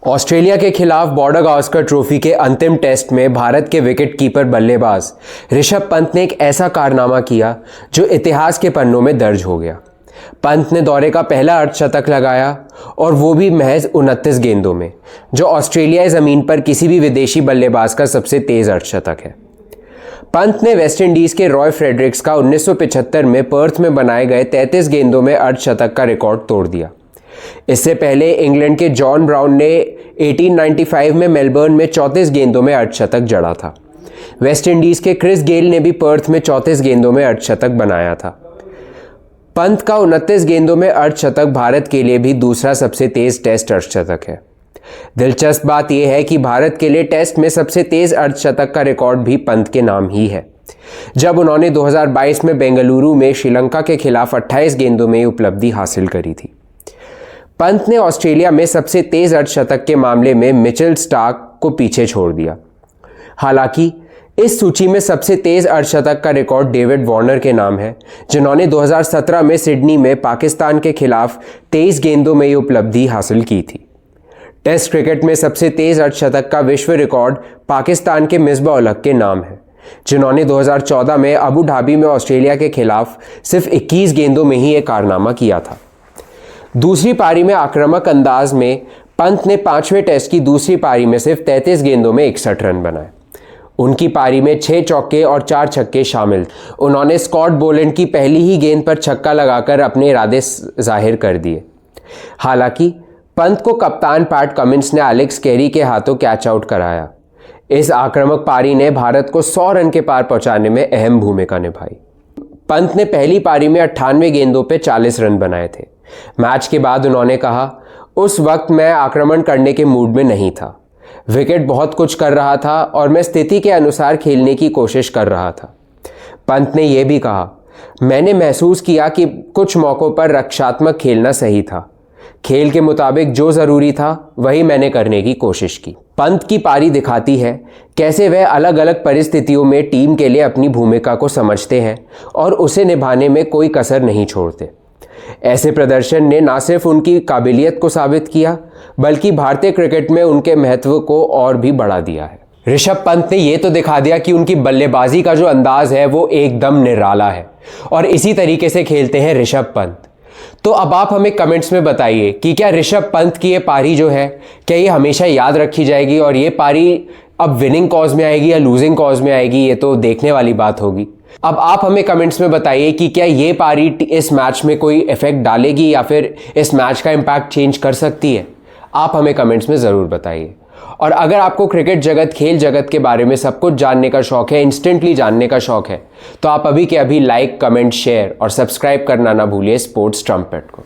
Australia के खिलाफ border Gavaskar trophy के अंतिम टेस्ट में भारत के विकेट कीपर बल्लेबाज ऋषभ पंत ने एक ऐसा कारनामा किया जो इतिहास के पन्नों में दर्ज हो गया। पंत ने दौरे का पहला अर्धशतक लगाया और वो भी महज 29 गेंदों में, जो ऑस्ट्रेलियाई ज़मीन पर किसी भी विदेशी बल्लेबाज का सबसे तेज़ अर्धशतक है। पंत ने वेस्टइंडीज़ के रॉय फ्रेडरिक्स का 1975 में पर्थ में बनाए गए 33 गेंदों में अर्धशतक का रिकॉर्ड तोड़ दिया। इससे पहले इंग्लैंड के जॉन ब्राउन ने 1895 में मेलबर्न में 34 गेंदों में अर्धशतक जड़ा था। वेस्टइंडीज़ के क्रिस गेल ने भी पर्थ में 34 गेंदों में अर्धशतक बनाया था। पंत का 29 गेंदों में अर्धशतक भारत के लिए भी दूसरा सबसे तेज टेस्ट अर्धशतक है। दिलचस्प बात यह है कि भारत के लिए टेस्ट में सबसे तेज अर्धशतक का रिकॉर्ड भी पंत के नाम ही है, जब उन्होंने 2022 में बेंगलुरु में श्रीलंका के खिलाफ 28 गेंदों में उपलब्धि हासिल करी थी। पंत ने ऑस्ट्रेलिया में सबसे तेज अर्धशतक के मामले में मिचेल स्टार्क को पीछे छोड़ दिया। हालांकि इस सूची में सबसे तेज अर्धशतक का रिकॉर्ड डेविड वार्नर के नाम है, जिन्होंने 2017 में सिडनी में पाकिस्तान के खिलाफ 23 गेंदों में ये उपलब्धि हासिल की थी। टेस्ट क्रिकेट में सबसे तेज अर्धशतक का विश्व रिकॉर्ड पाकिस्तान के मिसबा उल हक के नाम है, जिन्होंने 2014 में अबू धाबी में ऑस्ट्रेलिया के खिलाफ सिर्फ 21 गेंदों में ही एक कारनामा किया था। दूसरी पारी में आक्रामक अंदाज में पंत ने 5वें टेस्ट की दूसरी पारी में सिर्फ 33 गेंदों में 61 रन बनाए। उनकी पारी में 6 चौके और 4 छक्के शामिल। उन्होंने स्कॉट बोलैंड की पहली ही गेंद पर छक्का लगाकर अपने इरादे जाहिर कर दिए। हालांकि पंत को कप्तान पैट कमिंस ने एलेक्स कैरी के हाथों कैच आउट कराया। इस आक्रामक पारी ने भारत को 100 रन के पार पहुंचाने में अहम भूमिका निभाई। पंत ने पहली पारी में 98 गेंदों पे 40 रन बनाए थे। मैच के बाद उन्होंने कहा, उस वक्त मैं आक्रमण करने के मूड में नहीं था। विकेट बहुत कुछ कर रहा था और मैं स्थिति के अनुसार खेलने की कोशिश कर रहा था। पंत ने यह भी कहा, मैंने महसूस किया कि कुछ मौक़ों पर रक्षात्मक खेलना सही था। खेल के मुताबिक जो ज़रूरी था वही मैंने करने की कोशिश की। पंत की पारी दिखाती है कैसे वह अलग अलग परिस्थितियों में टीम के लिए अपनी भूमिका को समझते हैं और उसे निभाने में कोई कसर नहीं छोड़ते। ऐसे प्रदर्शन ने न सिर्फ उनकी काबिलियत को साबित किया, बल्कि भारतीय क्रिकेट में उनके महत्व को और भी बढ़ा दिया है। ऋषभ पंत ने यह तो दिखा दिया कि उनकी बल्लेबाजी का जो अंदाज है वो एकदम निराला है और इसी तरीके से खेलते हैं ऋषभ पंत। तो अब आप हमें कमेंट्स में बताइए कि क्या ऋषभ पंत की ये पारी जो है, क्या ये हमेशा याद रखी जाएगी और ये पारी अब विनिंग कॉज में आएगी या लूजिंग कॉज में आएगी, ये तो देखने वाली बात होगी। अब आप हमें कमेंट्स में बताइए कि क्या ये पारी इस मैच में कोई इफेक्ट डालेगी या फिर इस मैच का इम्पैक्ट चेंज कर सकती है। आप हमें कमेंट्स में ज़रूर बताइए। और अगर आपको क्रिकेट जगत, खेल जगत के बारे में सब कुछ जानने का शौक़ है, इंस्टेंटली जानने का शौक़ है, तो आप अभी के अभी लाइक, कमेंट, शेयर और सब्सक्राइब करना ना भूलिए स्पोर्ट्स ट्रम्पेट को।